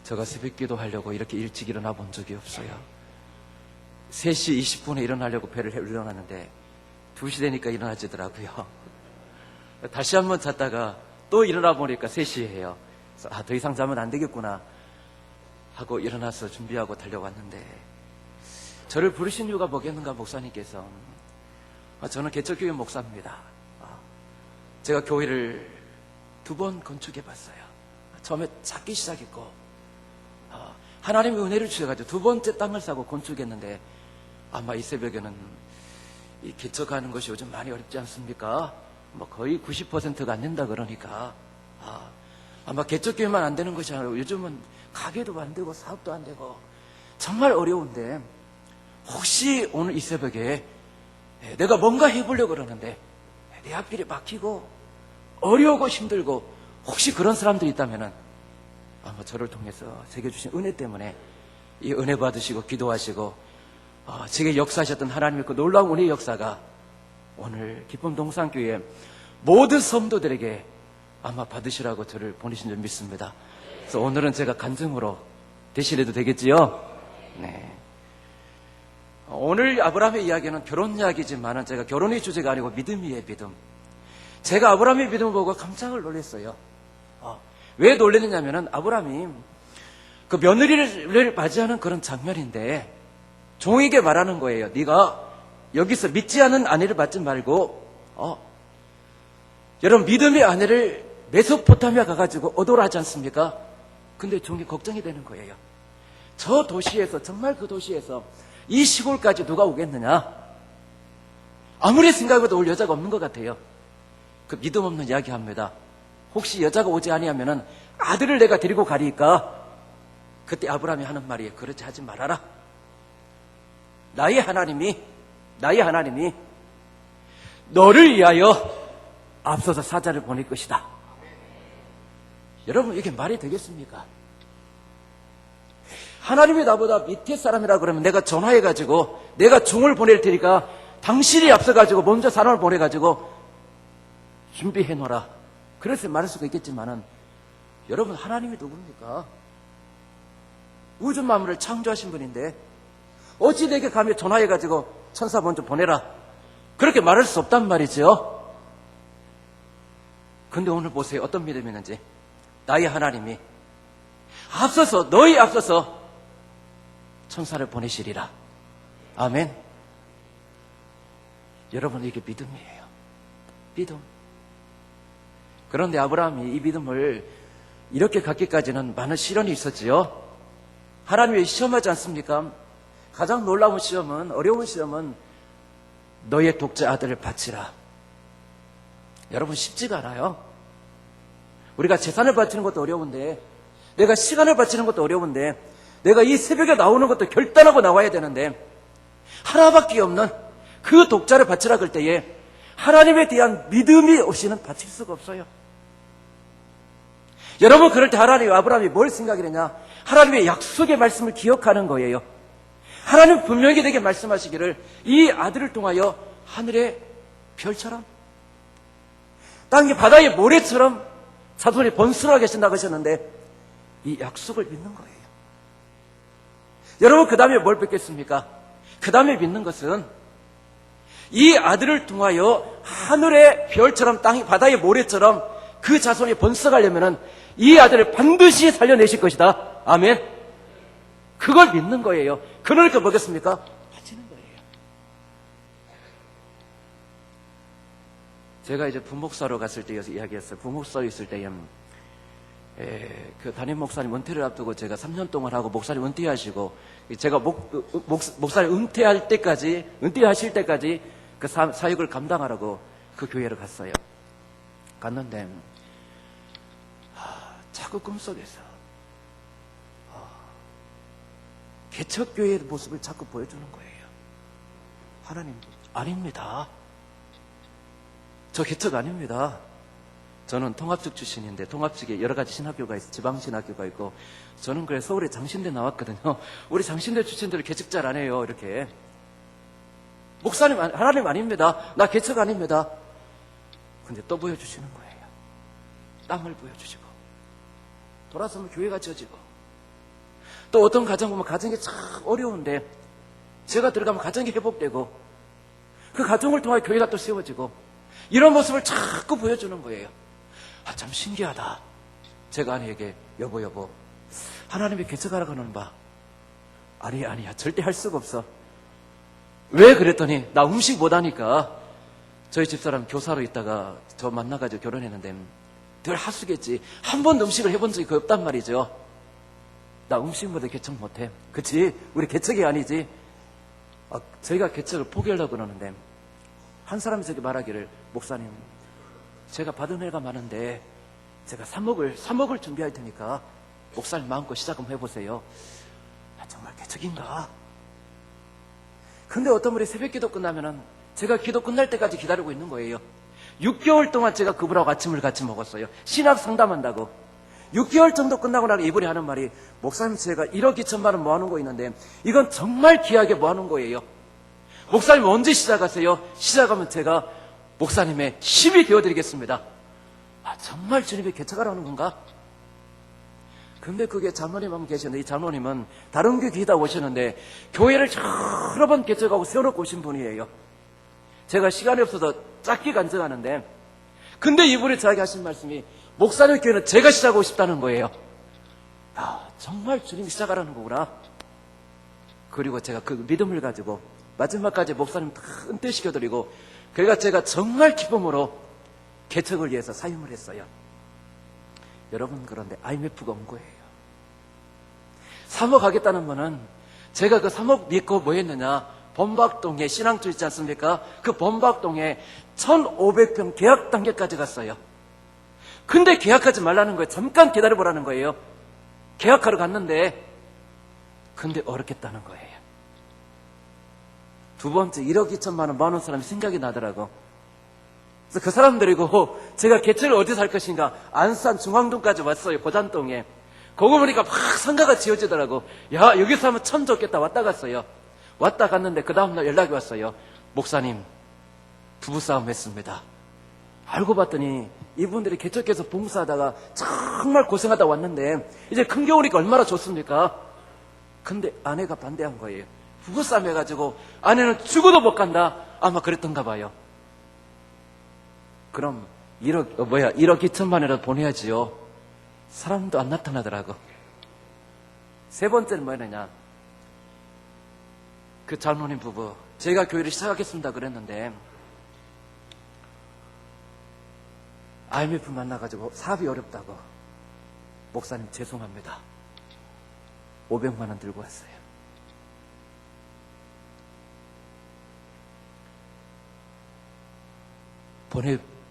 제가 새벽 기도하려고 이렇게 일찍 일어나 본 적이 없어요. 3시 20분에 일어나려고 배를 일어났는데 2시 되니까 일어나지더라고요. 다시 한번 잤다가 또 일어나 보니까 3시예요. 그래서 더 이상 자면 안 되겠구나 하고 일어나서 준비하고 달려왔는데, 저를 부르신 이유가 뭐겠는가 목사님께서. 저는 개척교회 목사입니다. 제가 교회를 2번 건축해 봤어요. 처음에 작기 시작했고, 하나님의 은혜를 주셔가지고 2번째 땅을 사고 건축했는데, 아마 이 새벽에는 이 개척하는 것이 요즘 많이 어렵지 않습니까? 뭐 거의 90%가 안 된다 그러니까, 아마 개척교회만 안 되는 것이 아니라 요즘은 가게도 안 되고 사업도 안 되고 정말 어려운데, 혹시 오늘 이 새벽에 내가 뭔가 해보려고 그러는데 내 앞길이 막히고 어려우고 힘들고, 혹시 그런 사람들이 있다면 아마 저를 통해서 제게 주신 은혜 때문에 이 은혜 받으시고 기도하시고 제게 역사하셨던 하나님의 그 놀라운 은혜의 역사가 오늘 기쁨 동산교회 모든 성도들에게 아마 받으시라고 저를 보내신 줄 믿습니다. 그래서 오늘은 제가 간증으로 대신해도 되겠지요? 네. 오늘 아브라함의 이야기는 결혼 이야기지만은 제가 결혼의 주제가 아니고 믿음이에요, 믿음. 제가 아브라함의 믿음을 보고 깜짝을 놀랐어요. 왜 놀랐느냐면은 아브라함이 그 며느리를 맞이하는 그런 장면인데 종에게 말하는 거예요. 네가 여기서 믿지 않은 아내를 맞지 말고 여러분 믿음의 아내를 메소포타미아 가가지고 얻어라 하지 않습니까? 근데 종이 걱정이 되는 거예요. 저 도시에서, 정말 그 도시에서 이 시골까지 누가 오겠느냐? 아무리 생각해도 올 여자가 없는 것 같아요. 그 믿음 없는 이야기 합니다. 혹시 여자가 오지 아니하면은 아들을 내가 데리고 가리까? 그때 아브라함이 하는 말이, 그렇지 하지 말아라. 나의 하나님이 너를 위하여 앞서서 사자를 보낼 것이다. 여러분, 이게 말이 되겠습니까? 하나님이 나보다 밑에 사람이라 그러면 내가 전화해가지고 내가 종을 보낼 테니까 당신이 앞서가지고 먼저 사람을 보내가지고 준비해놓아라. 그래서 말할 수가 있겠지만은, 여러분, 하나님이 누굽니까? 우주 만물을 창조하신 분인데 어찌 내게 감히 전화해가지고 천사 먼저 보내라, 그렇게 말할 수 없단 말이죠. 근데 오늘 보세요. 어떤 믿음이 있는지. 나의 하나님이 앞서서, 너희 앞서서 천사를 보내시리라. 아멘. 여러분, 이게 믿음이에요. 믿음. 그런데 아브라함이 이 믿음을 이렇게 갖기까지는 많은 시련이 있었지요. 하나님이 시험하지 않습니까? 가장 놀라운 시험은, 어려운 시험은 너의 독자 아들을 바치라. 여러분, 쉽지가 않아요. 우리가 재산을 바치는 것도 어려운데, 내가 시간을 바치는 것도 어려운데, 내가 이 새벽에 나오는 것도 결단하고 나와야 되는데, 하나밖에 없는 그 독자를 바치라 그럴 때에 하나님에 대한 믿음이 없이는 바칠 수가 없어요. 여러분, 그럴 때 하나님, 아브라함이 뭘 생각이랬냐? 하나님의 약속의 말씀을 기억하는 거예요. 하나님 분명히 내게 말씀하시기를 이 아들을 통하여 하늘의 별처럼, 땅의 바다의 모래처럼 자손이 번성하게 하신다고 하셨는데, 이 약속을 믿는 거예요. 여러분, 그 다음에 뭘 뵙겠습니까? 그 다음에 믿는 것은 이 아들을 통하여 하늘의 별처럼, 땅의 바다의 모래처럼 그 자손이 번성하려면은 이 아들을 반드시 살려내실 것이다. 아멘. 그걸 믿는 거예요. 그러니까 뭐겠습니까? 바치는 거예요. 제가 이제 부목사로 갔을 때 이야기했어요. 부목사로 있을 때에 그 담임 목사님 은퇴를 앞두고 제가 3년 동안 하고, 목사님 은퇴하시고, 제가 목사님 은퇴하실 때까지 그 사역을 감당하라고 그 교회를 갔어요. 갔는데 자꾸 꿈속에서 개척교회의 모습을 자꾸 보여주는 거예요. 하나님, 아닙니다. 저 개척 아닙니다. 저는 통합직 출신인데, 통합직에 여러 가지 신학교가 있고, 지방신학교가 있고, 저는 그래 서울에 장신대 나왔거든요. 우리 장신대 출신들은 개척 잘 안 해요. 이렇게. 목사님, 하나님 아닙니다. 나 개척 아닙니다. 근데 또 보여주시는 거예요. 땅을 보여주시고, 돌아서면 교회가 지어지고, 또 어떤 가정 보면 가정이 참 어려운데 제가 들어가면 가정이 회복되고 그 가정을 통해 교회가 또 세워지고 이런 모습을 자꾸 보여주는 거예요. 참 신기하다. 제가 아내에게 여보 하나님이 개척하라고 하는 바 아니야 절대 할 수가 없어. 왜 그랬더니 나 음식 못하니까 저희 집사람 교사로 있다가 저 만나가지고 결혼했는데 늘 하수겠지. 한 번도 음식을 해본 적이 거의 없단 말이죠. 나 음식 못해 개척 못해. 그치? 우리 개척이 아니지. 저희가 개척을 포기하려고 그러는데 한 사람이 저기 말하기를 목사님 제가 받은 애가 많은데 제가 3억을 준비할 테니까 목사님 마음껏 시작 한번 해보세요. 정말 개척인가? 근데 어떤 분이 새벽 기도 끝나면은 제가 기도 끝날 때까지 기다리고 있는 거예요. 6개월 동안 제가 그분하고 아침을 같이 먹었어요. 신학 상담한다고. 6개월 정도 끝나고 나서 이분이 하는 말이 목사님 제가 1억 2천만 원 모아놓은 거 있는데 이건 정말 귀하게 모아놓은 거예요. 목사님 언제 시작하세요? 시작하면 제가 목사님의 힘이 되어드리겠습니다. 정말 주님이 개척하라는 건가? 근데 그게 장로님 한 분 계셨는데 이 장로님은 다른 교회 기다 오시는데 교회를 여러 번 개척하고 세워놓고 오신 분이에요. 제가 시간이 없어서 짧게 간증하는데 근데 이분이 저에게 하신 말씀이 목사님 교회는 제가 시작하고 싶다는 거예요. 정말 주님이 시작하라는 거구나. 그리고 제가 그 믿음을 가지고 마지막까지 목사님 다 은퇴시켜드리고 그러니까 제가 정말 기쁨으로 개척을 위해서 사임을 했어요. 여러분 그런데 IMF가 온 거예요. 3억 하겠다는 거는 제가 그 3억 믿고 뭐 했느냐 범박동에 신앙주 있지 않습니까? 그 범박동에 1500평 계약 단계까지 갔어요. 근데 계약하지 말라는 거예요. 잠깐 기다려보라는 거예요. 계약하러 갔는데 근데 어렵겠다는 거예요. 두 번째 1억 2천만 원 모아놓은 사람이 생각이 나더라고. 그래서 그 사람들이고 제가 개척을 어디서 할 것인가 안산 중앙동까지 왔어요. 고잔동에. 거기 보니까 막 상가가 지어지더라고. 야 여기서 하면 참 좋겠다. 왔다 갔어요. 왔다 갔는데 그 다음날 연락이 왔어요. 목사님 부부싸움 했습니다. 알고 봤더니 이분들이 개척해서 봉사하다가 정말 고생하다 왔는데 이제 큰 겨울이니까 얼마나 좋습니까? 근데 아내가 반대한 거예요. 부부싸움 해가지고 아내는 죽어도 못 간다. 아마 그랬던가 봐요. 그럼 1억 2천만 원이라도 보내야지요. 사람도 안 나타나더라고. 세 번째는 뭐였느냐. 그 장로님 부부 제가 교회를 시작하겠습니다 그랬는데 IMF 만나가지고 사업이 어렵다고 목사님 죄송합니다 500만 원 들고 왔어요.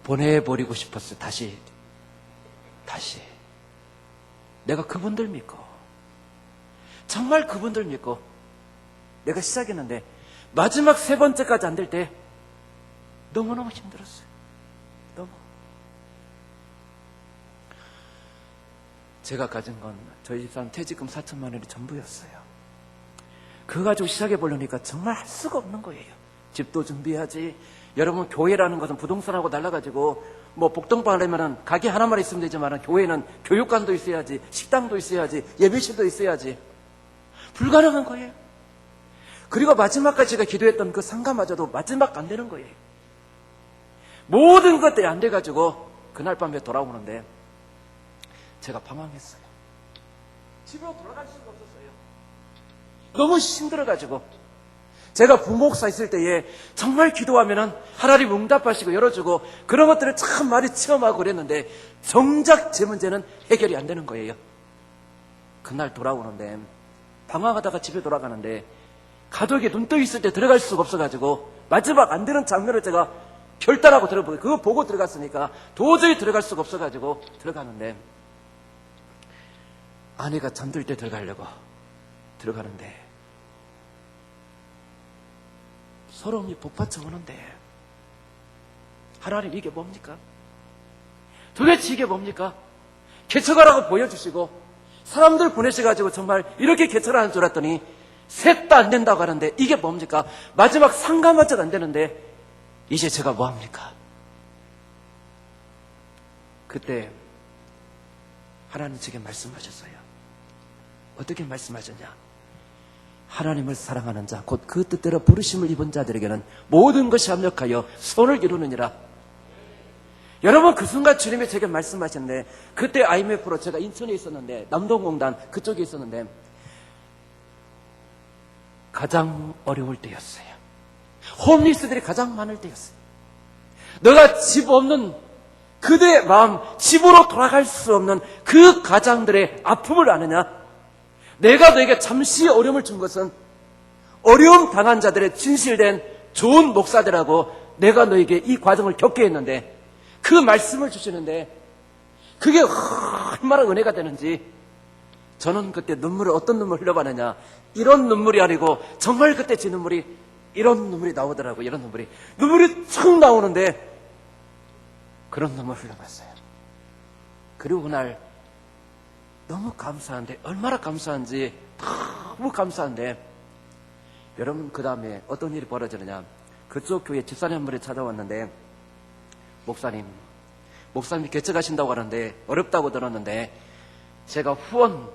보내버리고 싶었어요. 다시 내가 그분들 믿고 정말 그분들 믿고 내가 시작했는데 마지막 세 번째까지 안 될 때 너무너무 힘들었어요. 너무. 제가 가진 건 저희 집사람 퇴직금 4천만 원이 전부였어요. 그거 가지고 시작해 보려니까 정말 할 수가 없는 거예요. 집도 준비해야지. 여러분 교회라는 것은 부동산하고 달라가지고 뭐 복동방 하려면 가게 하나만 있으면 되지만 교회는 교육관도 있어야지, 식당도 있어야지, 예배실도 있어야지. 불가능한 거예요. 그리고 마지막까지 제가 기도했던 그 상가마저도 마지막 안 되는 거예요. 모든 것들이 안 돼가지고 그날 밤에 돌아오는데 제가 방황했어요. 집으로 돌아갈 수가 없었어요. 너무 힘들어가지고 제가 부목사 있을 때에 정말 기도하면은 하나님 응답하시고 열어주고 그런 것들을 참 많이 체험하고 그랬는데 정작 제 문제는 해결이 안 되는 거예요. 그날 돌아오는데 방황하다가 집에 돌아가는데 가족이 눈 떠 있을 때 들어갈 수가 없어가지고 마지막 안 되는 장면을 제가 결단하고 들어보고 그거 보고 들어갔으니까 도저히 들어갈 수가 없어가지고 들어가는데 아내가 잠들 때 들어가려고 들어가는데 서러움이 복받쳐 오는데 하나님 이게 뭡니까? 도대체 이게 뭡니까? 개척하라고 보여주시고 사람들 보내셔가지고 정말 이렇게 개척하는 줄 알았더니 셋도 안 된다고 하는데 이게 뭡니까? 마지막 상가마저도 안 되는데 이제 제가 뭐합니까? 그때 하나님 제게 말씀하셨어요. 어떻게 말씀하셨냐? 하나님을 사랑하는 자, 곧 그 뜻대로 부르심을 입은 자들에게는 모든 것이 합력하여 선을 이루느니라. 여러분, 그 순간 주님이 제게 말씀하셨는데, 그때 IMF로 제가 인천에 있었는데, 남동공단 그쪽에 있었는데, 가장 어려울 때였어요. 홈리스들이 가장 많을 때였어요. 너가 집 없는 그대의 마음, 집으로 돌아갈 수 없는 그 가장들의 아픔을 아느냐? 내가 너에게 잠시 어려움을 준 것은 어려움 당한 자들의 진실된 좋은 목사들하고 내가 너에게 이 과정을 겪게 했는데, 그 말씀을 주시는데 그게 얼마나 은혜가 되는지, 저는 그때 눈물을, 어떤 눈물 흘려봤느냐, 이런 눈물이 아니고 정말 그때 제 눈물이, 이런 눈물이 나오더라고요. 이런 눈물이 쭉 나오는데 그런 눈물 흘려봤어요. 그리고 그날 너무 감사한데, 얼마나 감사한지, 너무 감사한데, 여러분, 그 다음에 어떤 일이 벌어지느냐, 그쪽 교회 집사님 한 분이 찾아왔는데, 목사님이 개척하신다고 하는데 어렵다고 들었는데, 제가 후원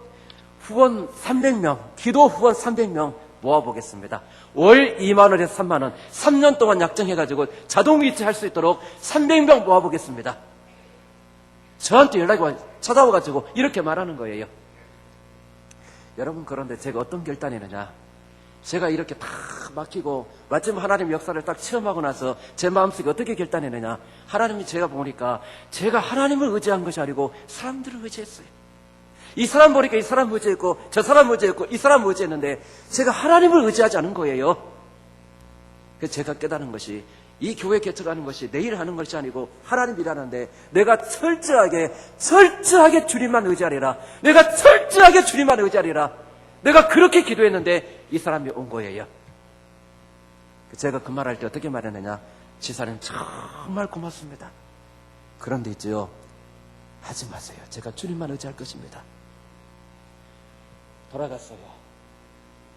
300명, 기도 후원 300명 모아보겠습니다. 월 2만 원에서 3만 원, 3년 동안 약정해가지고 자동 위치할 수 있도록 300명 모아보겠습니다. 저한테 연락이 찾아와가지고 이렇게 말하는 거예요. 여러분, 그런데 제가 어떤 결단이느냐, 제가 이렇게 다 막히고 마침 하나님의 역사를 딱 체험하고 나서 제 마음속에 어떻게 결단했느냐, 하나님이 제가 보니까 제가 하나님을 의지한 것이 아니고 사람들을 의지했어요. 이 사람 보니까 이 사람 의지했고 저 사람 의지했고 이 사람 의지했는데 제가 하나님을 의지하지 않은 거예요. 그래서 제가 깨달은 것이, 이 교회 개척하는 것이 내일 하는 것이 아니고 하나님 일하는데, 내가 철저하게 주님만 의지하리라. 내가 철저하게 주님만 의지하리라. 내가 그렇게 기도했는데 이 사람이 온 거예요. 제가 그 말할 때 어떻게 말했느냐, 지사님 정말 고맙습니다. 그런데 있죠, 하지 마세요. 제가 주님만 의지할 것입니다.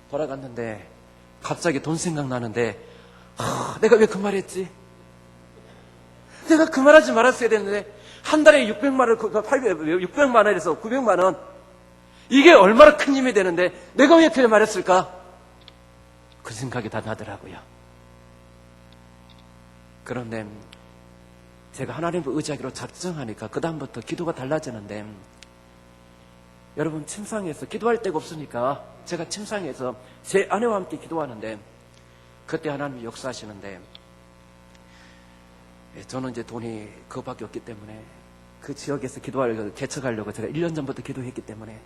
돌아갔는데 갑자기 돈 생각나는데, 내가 왜 그 말했지? 내가 그 말하지 말았어야 되는데, 한 달에 600만 원에서 900만 원, 이게 얼마나 큰 힘이 되는데 내가 왜 그렇게 말했을까? 그 생각이 다 나더라고요. 그런데 제가 하나님을 의지하기로 작정하니까 그 다음부터 기도가 달라지는데, 여러분, 침상에서 기도할 데가 없으니까 제가 침상에서 제 아내와 함께 기도하는데, 그때 하나님이 역사하시는데, 저는 이제 돈이 그거밖에 없기 때문에 그 지역에서 개척하려고 제가 1년 전부터 기도했기 때문에,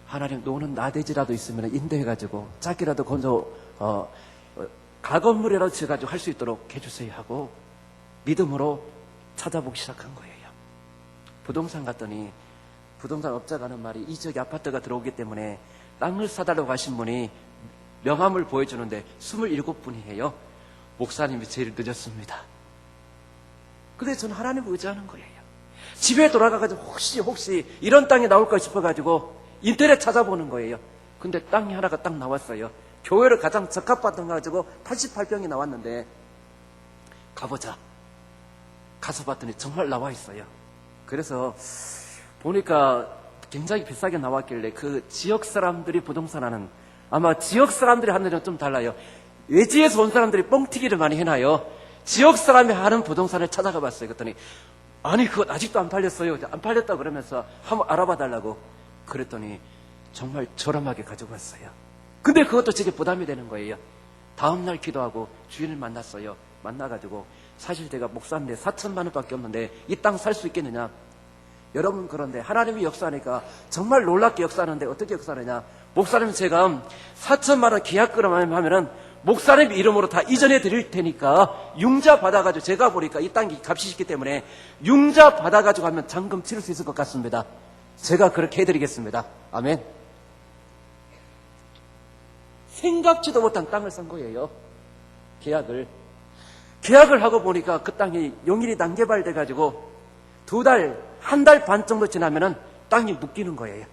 하나님, 노는 나대지라도 있으면 인도해가지고 작게라도 건져 가건물이라도 지어가지고 할 수 있도록 해주세요 하고 믿음으로 찾아보기 시작한 거예요. 부동산 갔더니 부동산 업자가 하는 말이, 이 지역에 아파트가 들어오기 때문에 땅을 사달라고 하신 분이 명함을 보여주는데 27분이에요. 목사님이 제일 늦었습니다. 근데 저는 하나님을 의지하는 거예요. 집에 돌아가가지고 혹시 이런 땅이 나올까 싶어가지고 인터넷 찾아보는 거예요. 근데 땅이 하나가 딱 나왔어요. 교회를 가장 적합받은 거 가지고 88평이 나왔는데, 가보자. 가서 봤더니 정말 나와 있어요. 그래서 보니까 굉장히 비싸게 나왔길래, 그 지역 사람들이 부동산 하는, 아마 지역 사람들이 하는 데는 좀 달라요. 외지에서 온 사람들이 뻥튀기를 많이 해놔요. 지역 사람이 하는 부동산을 찾아가 봤어요. 그랬더니, 아니, 그거 아직도 안 팔렸어요. 안 팔렸다 그러면서 한번 알아봐 달라고. 그랬더니 정말 저렴하게 가지고 왔어요. 근데 그것도 제게 부담이 되는 거예요. 다음날 기도하고 주인을 만났어요. 만나가지고, 사실 제가 목사인데 4천만 원밖에 없는데 이 땅 살 수 있겠느냐. 여러분, 그런데 하나님이 역사하니까 정말 놀랍게 역사하는데, 어떻게 역사하느냐, 목사님 제가 4천만 원 계약금 하면은 목사님 이름으로 다 이전해 드릴 테니까 융자 받아가지고, 제가 보니까 이 땅이 값이 있기 때문에 융자 받아가지고 하면 잔금 치를 수 있을 것 같습니다. 제가 그렇게 해드리겠습니다. 아멘. 생각지도 못한 땅을 산 거예요. 계약을 하고 보니까 그 땅이 용인이 난개발돼가지고 한 달 반 정도 지나면은 땅이 묶이는 거예요.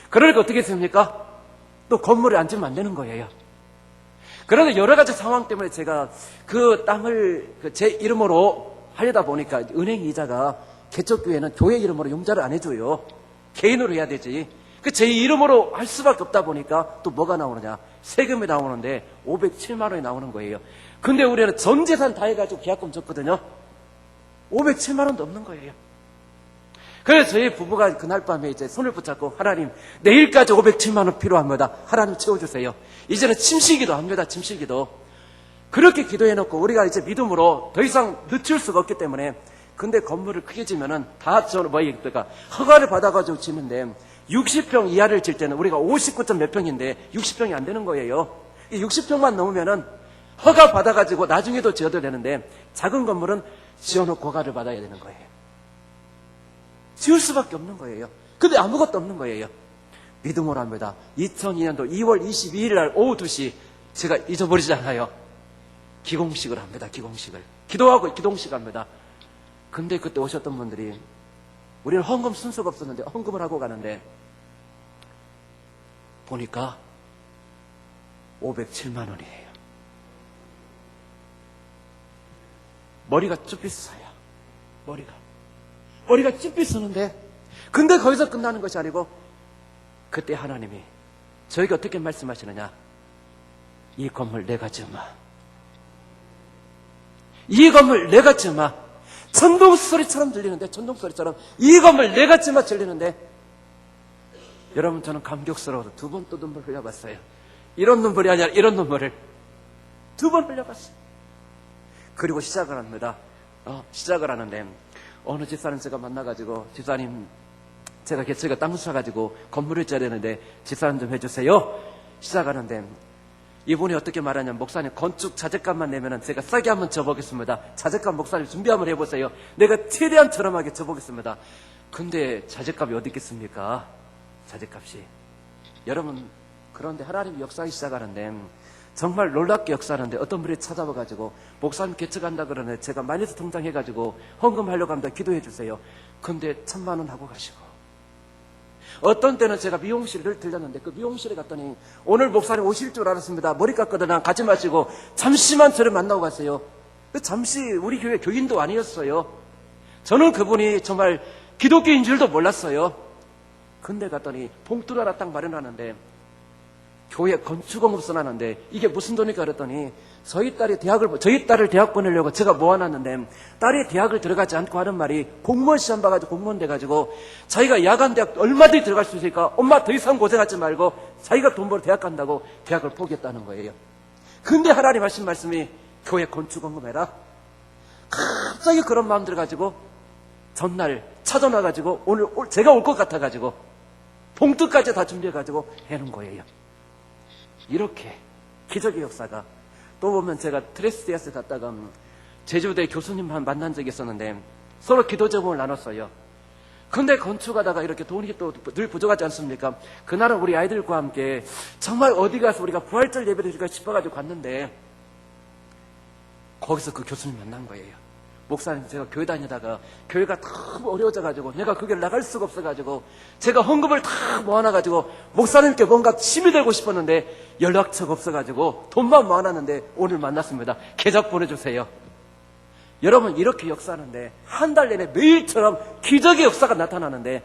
그러니까 어떻게 했습니까? 또 건물을 안 지으면 안 되는 거예요. 그런데 여러 가지 상황 때문에 제가 그 땅을 제 이름으로 하려다 보니까 은행 이자가 개척교회는 교회 이름으로 융자를 안 해줘요. 개인으로 해야 되지. 그 제 이름으로 할 수밖에 없다 보니까 또 뭐가 나오느냐. 세금이 나오는데 507만 원이 나오는 거예요. 근데 우리는 전 재산 다 해가지고 계약금 줬거든요. 507만 원도 없는 거예요. 그래서 저희 부부가 그날 밤에 이제 손을 붙잡고 하나님 내일까지 507만 원 필요합니다. 하나님 채워주세요. 이제는 침실기도 합니다. 침실기도. 그렇게 기도해놓고 우리가 이제 믿음으로 더 이상 늦출 수가 없기 때문에 근데 건물을 크게 지면은 다 그러니까 허가를 받아가지고 지는데 60평 이하를 질 때는 우리가 59점 몇 평인데 60평이 안 되는 거예요. 60평만 넘으면은 허가 받아가지고 나중에도 지어도 되는데 작은 건물은 지어놓고 허가를 받아야 되는 거예요. 지을 수밖에 없는 거예요. 근데 아무것도 없는 거예요. 믿음으로 합니다. 2002년도 2월 22일 날 오후 2시 제가 잊어버리지 않아요. 기공식을 합니다. 기공식을. 기도하고 기공식 합니다. 근데 그때 오셨던 분들이 우리는 헌금 순서가 없었는데 헌금을 하고 가는데 보니까 507만 원이에요. 머리가 쭈삣어요. 머리가 쭈삣었는데 근데 거기서 끝나는 것이 아니고 그때 하나님이 저에게 어떻게 말씀하시느냐. 이 건물 내가 지으마. 이 건물 내가 지으마. 천둥 소리처럼 들리는데 천둥 소리처럼 이 건물 내가 지으마 들리는데 여러분 저는 감격스러워서 2번 또 눈물 흘려봤어요. 이런 눈물이 아니라 이런 눈물을 2번 흘려봤어요. 그리고 시작을 합니다. 시작을 하는데 어느 집사님 제가 만나가지고 집사님 제가 땅 사가지고 건물을 지어야 되는데 집사님 좀 해주세요. 시작하는데 이분이 어떻게 말하냐면 목사님 건축 자재값만 내면은 제가 싸게 한번 줘보겠습니다. 자재값 목사님 준비 한번 해보세요. 내가 최대한 저렴하게 줘보겠습니다. 근데 자재값이 어디 있겠습니까? 자재값이. 여러분 그런데 하나님이 역사하기 시작하는데 정말 놀랍게 역사하는데 어떤 분이 찾아와가지고 목사님 개척한다 그러는데 제가 마이너스 통장 해가지고 헌금하려고 합니다. 기도해 주세요. 근데 1,000만 원 하고 가시고 어떤 때는 제가 미용실을 들렸는데 그 미용실에 갔더니 오늘 목사님 오실 줄 알았습니다. 머리 깎거나 가지 마시고 잠시만 저를 만나고 가세요. 잠시 우리 교회 교인도 아니었어요. 저는 그분이 정말 기독교인 줄도 몰랐어요. 근데 갔더니 봉투를 하나 딱 마련하는데 교회 건축공업소 하는데 이게 무슨 돈일까 그랬더니 저희 딸을 대학 보내려고 제가 모아놨는데 딸이 대학을 들어가지 않고 하는 말이 공무원 시험 봐가지고 공무원 돼가지고 자기가 야간 대학 얼마든지 들어갈 수 있으니까 엄마 더 이상 고생하지 말고 자기가 돈 벌어 대학 간다고 대학을 포기했다는 거예요. 근데 하나님 하신 말씀이 교회 건축공업해라. 갑자기 그런 마음 들어가지고 전날 찾아놔가지고 오늘 제가 올 것 같아가지고 봉투까지 다 준비해가지고 해놓은 거예요. 이렇게 기적의 역사가. 또 보면 제가 트레스디아스 갔다가 제주대 교수님 만난 적이 있었는데 서로 기도 제목을 나눴어요. 근데 건축하다가 이렇게 돈이 또 늘 부족하지 않습니까? 그날은 우리 아이들과 함께 정말 어디 가서 우리가 부활절 예배를 드릴까 싶어가지고 갔는데 거기서 그 교수님 만난 거예요. 목사님 제가 교회 다니다가 교회가 너무 어려워져가지고 내가 그 길을 나갈 수가 없어가지고 제가 헌금을 다 모아놔가지고 목사님께 뭔가 힘이 되고 싶었는데 연락처가 없어가지고 돈만 모아놨는데 오늘 만났습니다. 계좌 보내주세요. 여러분 이렇게 역사하는데 한 달 내내 매일처럼 기적의 역사가 나타나는데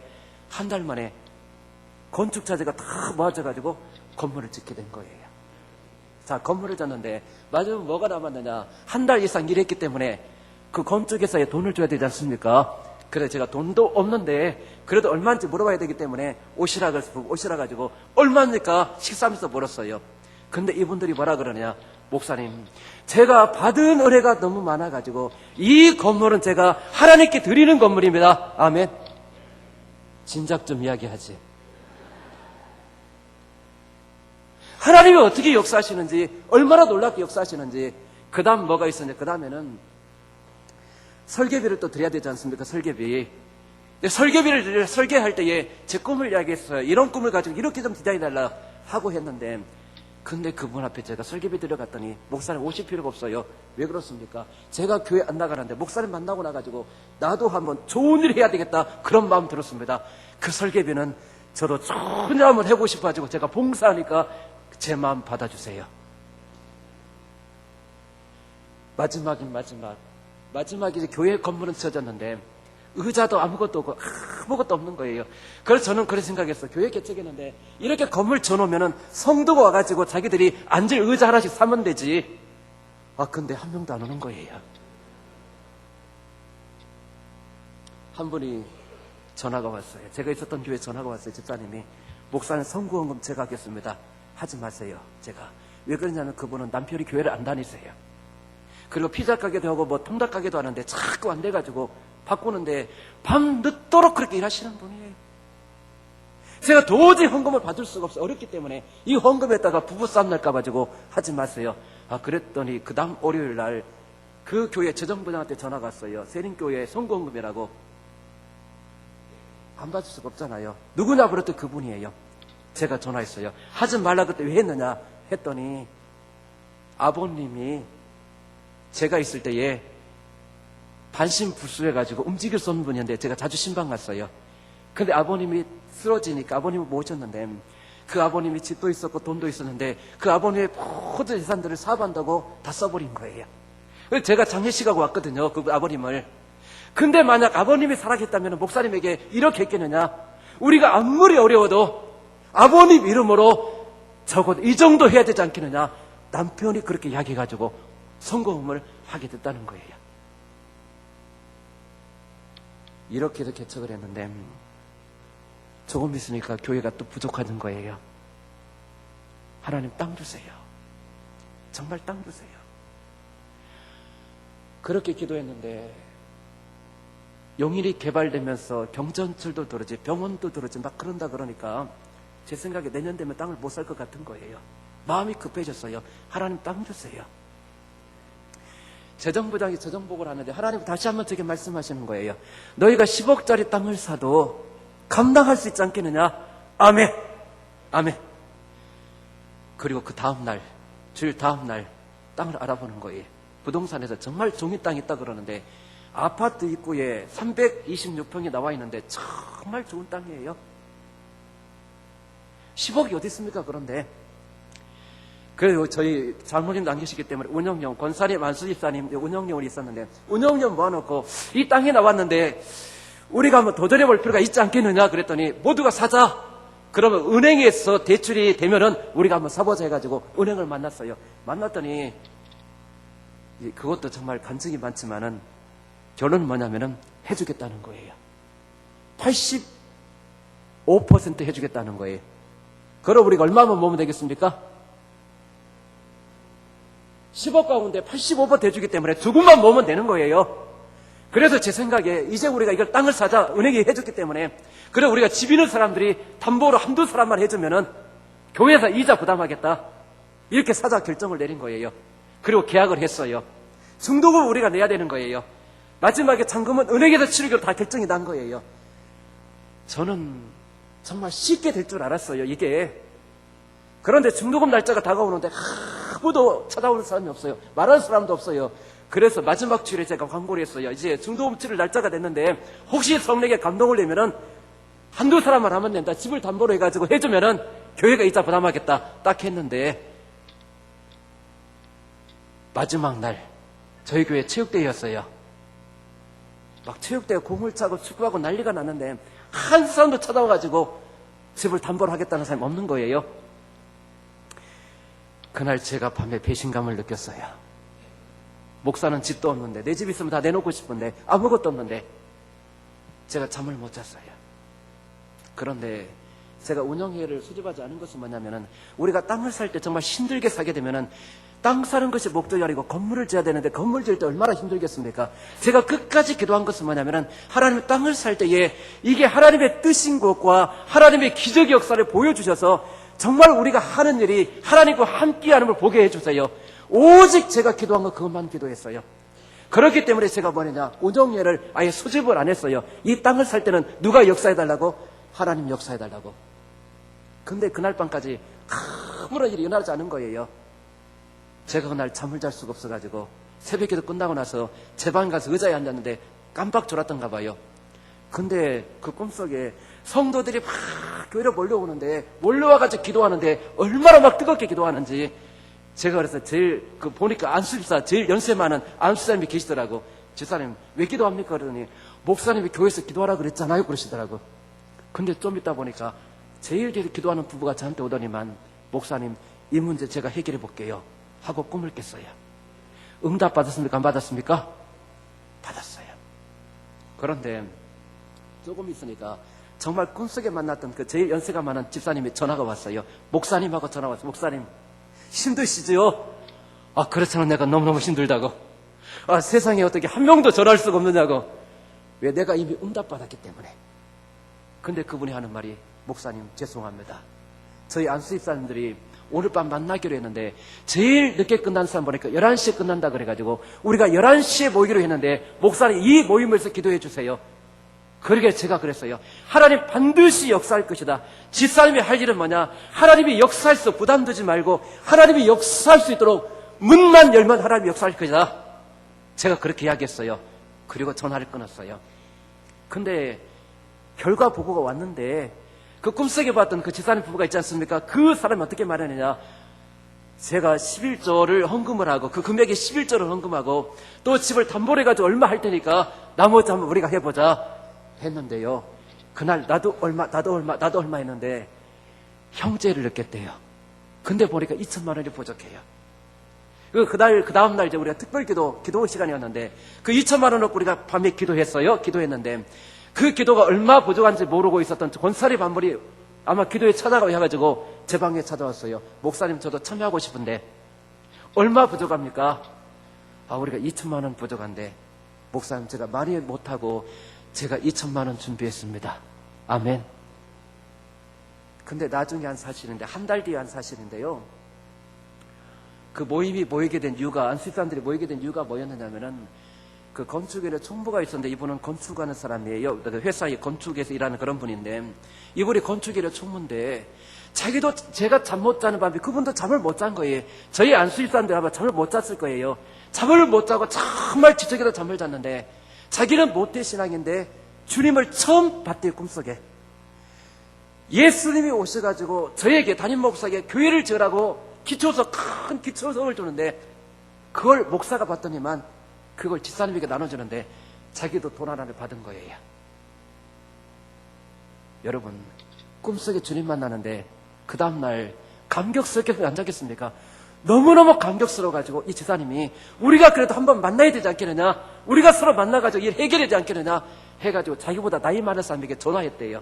한 달 만에 건축자재가 다 모아져가지고 건물을 짓게 된 거예요. 자, 건물을 졌는데 마지막에 뭐가 남았느냐. 한 달 이상 일했기 때문에 그 건축회사에 돈을 줘야 되지 않습니까? 그래서 제가 돈도 없는데 그래도 얼마인지 물어봐야 되기 때문에 오시라가지고 얼마입니까? 식사하면서 물었어요. 근데 이분들이 뭐라 그러냐. 목사님 제가 받은 의뢰가 너무 많아가지고 이 건물은 제가 하나님께 드리는 건물입니다. 아멘. 진작 좀 이야기하지. 하나님이 어떻게 역사하시는지 얼마나 놀랍게 역사하시는지. 그 다음 뭐가 있었냐. 그 다음에는 설계비를 또 드려야 되지 않습니까? 설계비. 설계비를 설계할 때에 제 꿈을 이야기했어요. 이런 꿈을 가지고 이렇게 좀 디자인해달라 하고 했는데 근데 그분 앞에 제가 설계비 들어갔더니 목사님 오실 필요가 없어요. 왜 그렇습니까? 제가 교회 안 나가는데 목사님 만나고 나가지고 나도 한번 좋은 일 해야 되겠다 그런 마음 들었습니다. 그 설계비는 저도 전혀 한번 해보고 싶어가지고 제가 봉사하니까 제 마음 받아주세요. 마지막에 이제 교회 건물은 지어졌는데 의자도 아무것도 없고 아무것도 없는 거예요. 그래서 저는 그런 생각했어요. 교회 개척했는데 이렇게 건물 줘놓으면 성도가 와가지고 자기들이 앉을 의자 하나씩 사면 되지. 근데 한 명도 안 오는 거예요. 한 분이 전화가 왔어요. 제가 있었던 교회에 전화가 왔어요. 집사님이, 목사님 선구원금 제가 하겠습니다. 하지 마세요. 제가 왜 그러냐면 그분은 남편이 교회를 안 다니세요. 그리고 피자 가게도 하고 뭐 통닭 가게도 하는데 자꾸 안 돼가지고 바꾸는데 밤 늦도록 그렇게 일하시는 분이에요. 제가 도저히 헌금을 받을 수가 없어요. 어렵기 때문에 이 헌금에다가 부부싸움 날까 가지고 하지 마세요. 그랬더니 그 다음 월요일 날 그 교회 재정부장한테 전화가 왔어요. 세린교회 선구원금이라고. 안 받을 수가 없잖아요. 누구냐 그랬더니 그분이에요. 제가 전화했어요. 하지 말라 그때 왜 했느냐 했더니 아버님이 제가 있을 때에 반신불수해가지고 움직일 수 없는 분이었는데 제가 자주 신방 갔어요. 근데 아버님이 쓰러지니까 아버님을 모셨는데 그 아버님이 집도 있었고 돈도 있었는데 그 아버님의 모든 재산들을 사업한다고 다 써버린 거예요. 그래서 제가 장례식하고 왔거든요. 그 아버님을. 근데 만약 아버님이 살아계셨다면 목사님에게 이렇게 했겠느냐, 우리가 아무리 어려워도 아버님 이름으로 적어도 이 정도 해야 되지 않겠느냐. 남편이 그렇게 이야기해가지고 선거음을 하게 됐다는 거예요. 이렇게 해서 개척을 했는데 조금 있으니까 교회가 또 부족하는 거예요. 하나님 땅 주세요. 정말 땅 주세요. 그렇게 기도했는데 용인이 개발되면서 경전철도 들어지 병원도 들어지 막 그런다 그러니까 제 생각에 내년 되면 땅을 못 살 것 같은 거예요. 마음이 급해졌어요. 하나님 땅 주세요. 재정부장이 재정복을 하는데 하나님 다시 한번 저에게 말씀하시는 거예요. 너희가 10억짜리 땅을 사도 감당할 수 있지 않겠느냐? 아멘. 아멘. 그리고 그 다음날, 주일 다음날 땅을 알아보는 거예요. 부동산에서 정말 종이 땅이 있다 그러는데 아파트 입구에 326평이 나와 있는데 정말 좋은 땅이에요. 10억이 어디 있습니까? 그런데 그래서 저희 장모님도 안 계시기 때문에 운영용, 권사님, 안수집사님 운영용이 있었는데 운영용 모아놓고 이 땅이 나왔는데 우리가 한번 도전해볼 필요가 있지 않겠느냐 그랬더니 모두가 사자. 그러면 은행에서 대출이 되면은 우리가 한번 사보자 해가지고 은행을 만났어요. 만났더니 그것도 정말 간증이 많지만은 결론은 뭐냐면은 해주겠다는 거예요. 85% 해주겠다는 거예요. 그럼 우리가 얼마만 모으면 되겠습니까? 10억 가운데 85% 해주기 때문에 조금만 모으면 되는 거예요. 그래서 제 생각에 이제 우리가 이걸 땅을 사자 은행이 해줬기 때문에 그래 우리가 집 있는 사람들이 담보로 한두 사람만 해주면은 교회에서 이자 부담하겠다 이렇게 사자 결정을 내린 거예요. 그리고 계약을 했어요. 중도금 우리가 내야 되는 거예요. 마지막에 잔금은 은행에서 치르기로 다 결정이 난 거예요. 저는 정말 쉽게 될 줄 알았어요. 이게. 그런데 중도금 날짜가 다가오는데 아무도 찾아오는 사람이 없어요. 말하는 사람도 없어요. 그래서 마지막 주일에 제가 광고를 했어요. 이제 중도금 치를 날짜가 됐는데 혹시 성령에 감동을 내면은 한두 사람만 하면 된다. 집을 담보로 해가지고 해주면은 교회가 이자 부담하겠다. 딱 했는데 마지막 날 저희 교회 체육대회였어요. 막 체육대회 공을 차고 축구하고 난리가 났는데 한 사람도 찾아와가지고 집을 담보로 하겠다는 사람이 없는 거예요. 그날 제가 밤에 배신감을 느꼈어요. 목사는 집도 없는데 내 집 있으면 다 내놓고 싶은데 아무것도 없는데 제가 잠을 못 잤어요. 그런데 제가 운영회를 수립하지 않은 것은 뭐냐면은 우리가 땅을 살 때 정말 힘들게 사게 되면은 땅 사는 것이 목적이 아니고 건물을 지어야 되는데 건물 지을 때 얼마나 힘들겠습니까? 제가 끝까지 기도한 것은 뭐냐면은 하나님 땅을 살 때에 이게 하나님의 뜻인 것과 하나님의 기적의 역사를 보여주셔서 정말 우리가 하는 일이 하나님과 함께하는 걸 보게 해주세요. 오직 제가 기도한 건 그것만 기도했어요. 그렇기 때문에 제가 뭐냐 운영회를 아예 수집을 안 했어요. 이 땅을 살 때는 누가 역사해달라고? 하나님 역사해달라고. 근데 그날 밤까지 아무런 일이 일어나지 않은 거예요. 제가 그날 잠을 잘 수가 없어가지고 새벽기도 끝나고 나서 제 방 가서 의자에 앉았는데 깜빡 졸았던가 봐요. 근데 그 꿈속에 성도들이 막 교회로 몰려오는데 몰려와가지고 기도하는데 얼마나 막 뜨겁게 기도하는지 제가 그래서 제일 보니까 안수집사 제일 연세 많은 안수사님이 계시더라고. 집사님 왜 기도합니까? 그러더니 목사님이 교회에서 기도하라 그랬잖아요. 그러시더라고. 근데 좀 있다 보니까 제일 기도하는 부부가 저한테 오더니만 목사님 이 문제 제가 해결해 볼게요 하고 꿈을 깼어요. 응답 받았습니까? 안 받았습니까? 받았어요. 그런데 조금 있으니까 정말 꿈속에 만났던 그 제일 연세가 많은 집사님이 전화가 왔어요. 목사님하고 전화가 왔어요. 목사님 힘드시죠? 아, 그렇잖아. 내가 너무너무 힘들다고. 아, 세상에 어떻게 한 명도 전할 수가 없느냐고. 왜? 내가 이미 응답받았기 때문에. 근데 그분이 하는 말이 목사님 죄송합니다. 저희 안수집사님들이 오늘 밤 만나기로 했는데 제일 늦게 끝난 사람 보니까 11시에 끝난다 그래가지고 우리가 11시에 모이기로 했는데 목사님 이 모임에서 기도해 주세요. 그러게 제가 그랬어요. 하나님 반드시 역사할 것이다. 집사님이 할 일은 뭐냐? 하나님이 역사해서 부담 두지 말고 하나님이 역사할 수 있도록 문만 열면 하나님이 역사할 것이다. 제가 그렇게 이야기했어요. 그리고 전화를 끊었어요. 근데 결과 보고가 왔는데 그 꿈속에 봤던 그 집사님 부부가 있지 않습니까? 그 사람이 어떻게 말하느냐? 제가 11조를 헌금을 하고 그 금액에 11조를 헌금하고 또 집을 담보로 해가지고 얼마 할 테니까 나머지 한번 우리가 해보자 했는데요. 그날 나도 얼마 했는데 형제를 느꼈대요. 근데 보니까 2천만 원이 부족해요. 그 다음날 이제 우리가 특별 기도 시간이었는데 그 2천만 원 놓고 우리가 밤에 기도했는데 그 기도가 얼마 부족한지 모르고 있었던 권사리 반물이 아마 기도에 찾아가고 해가지고 제 방에 찾아왔어요. 목사님 저도 참여하고 싶은데 얼마 부족합니까? 아, 우리가 2천만 원 부족한데 목사님 제가 많이 못하고 제가 2천만 원 준비했습니다. 아멘. 근데 나중에 한 사실인데 한 달 뒤에 한 사실인데요. 그 모임이 모이게 된 이유가 안수집사님들이 모이게 된 이유가 뭐였느냐면은 그 건축에는 총무가 있었는데 이분은 건축하는 사람이에요. 회사에 건축에서 일하는 그런 분인데 이분이 건축일의 총무인데 자기도 제가 잠 못 자는 밤에 그분도 잠을 못 잔 거예요. 저희 안수집사님들 아마 잠을 못 잤을 거예요. 잠을 못 자고 정말 지적해서 잠을 잤는데 자기는 못된 신앙인데 주님을 처음 봤대요. 꿈속에. 예수님이 오셔가지고 저에게 담임 목사에게 교회를 지으라고 기초서 큰 기초석을 주는데 그걸 목사가 봤더니만 그걸 집사님에게 나눠주는데 자기도 돈 하나를 받은 거예요. 여러분 꿈속에 주님 만나는데 그 다음날 감격스럽게 안 자겠습니까? 너무너무 감격스러워가지고 이 집사님이 우리가 그래도 한번 만나야 되지 않겠느냐, 우리가 서로 만나가지고 일 해결하지 않겠느냐 해가지고 자기보다 나이 많은 사람에게 전화했대요.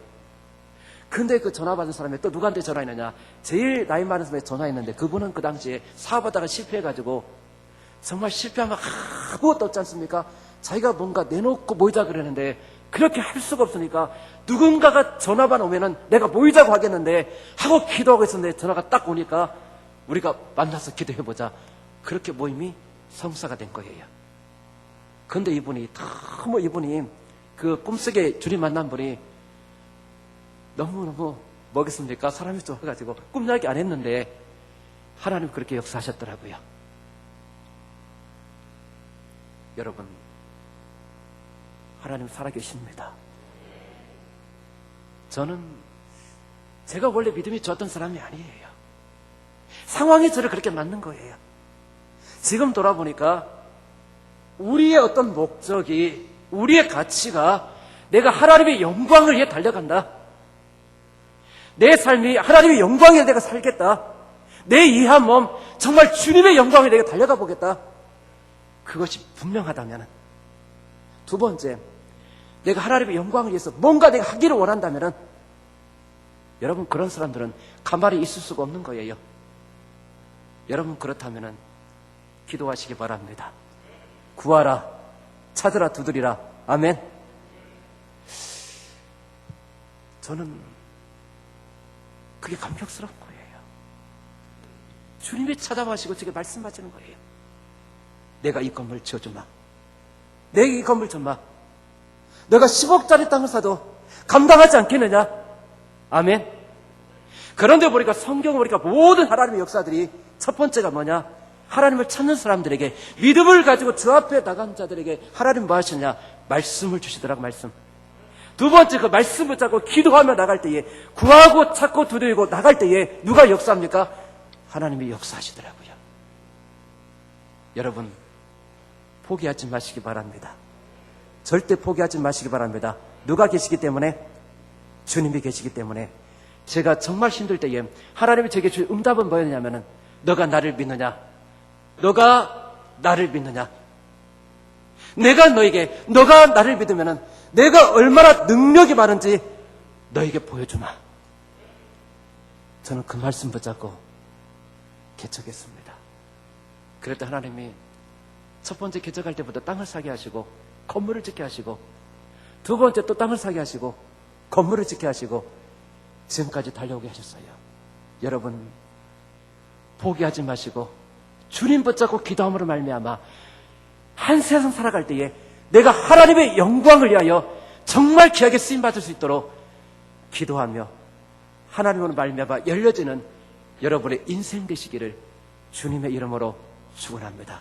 근데 그 전화 받은 사람이 또 누구한테 전화했느냐, 제일 나이 많은 사람에게 전화했는데 그분은 그 당시에 사업하다가 실패해가지고 정말 실패하면 아무것도 없지 않습니까? 자기가 뭔가 내놓고 모이자 그러는데 그렇게 할 수가 없으니까 누군가가 전화만 오면은 내가 모이자고 하겠는데 하고 기도하고 있었는데 전화가 딱 오니까 우리가 만나서 기도해보자. 그렇게 모임이 성사가 된 거예요. 근데 이분이 그 꿈속에 주님 만난 분이 너무너무 뭐겠습니까? 사람이 좋아가지고 꿈이야기 안 했는데 하나님 그렇게 역사하셨더라고요. 여러분 하나님 살아계십니다. 저는 제가 원래 믿음이 좋았던 사람이 아니에요. 상황이 저를 그렇게 만든 거예요. 지금 돌아보니까 우리의 어떤 목적이, 우리의 가치가 내가 하나님의 영광을 위해 달려간다. 내 삶이 하나님의 영광을 위해 내가 살겠다. 내 이 한 몸 정말 주님의 영광을 위해 내가 달려가 보겠다. 그것이 분명하다면, 두 번째, 내가 하나님의 영광을 위해서 뭔가 내가 하기를 원한다면 여러분 그런 사람들은 가만히 있을 수가 없는 거예요. 여러분 그렇다면 기도하시기 바랍니다. 구하라, 찾으라, 두드리라. 아멘. 저는 그게 감격스러운 거예요. 주님이 찾아와시고 제게 말씀하시는 거예요. 내가 이 건물 지어주마. 내가 이 건물 줬마. 내가 10억짜리 땅을 사도 감당하지 않겠느냐? 아멘. 그런데 보니까 성경을 보니까 모든 하나님의 역사들이 첫 번째가 뭐냐? 하나님을 찾는 사람들에게, 믿음을 가지고 주 앞에 나간 자들에게 하나님 뭐 하시냐? 말씀을 주시더라고. 말씀. 두 번째, 그 말씀을 잡고 기도하며 나갈 때에, 구하고 찾고 두드리고 나갈 때에 누가 역사합니까? 하나님이 역사하시더라고요. 여러분 포기하지 마시기 바랍니다. 절대 포기하지 마시기 바랍니다. 누가 계시기 때문에? 주님이 계시기 때문에. 제가 정말 힘들 때에 하나님이 제게 줄 응답은 뭐였냐면은 너가 나를 믿느냐? 너가 나를 믿느냐? 내가 너에게 너가 나를 믿으면은 내가 얼마나 능력이 많은지 너에게 보여주마. 저는 그 말씀 붙잡고 개척했습니다. 그랬더니 하나님이 첫 번째 개척할 때부터 땅을 사게 하시고 건물을 짓게 하시고 두 번째 또 땅을 사게 하시고 건물을 짓게 하시고 지금까지 달려오게 하셨어요. 여러분 포기하지 마시고 주님 붙잡고 기도함으로 말미암아 한 세상 살아갈 때에 내가 하나님의 영광을 위하여 정말 귀하게 쓰임받을 수 있도록 기도하며 하나님으로 말미암아 열려지는 여러분의 인생 되시기를 주님의 이름으로 축원합니다.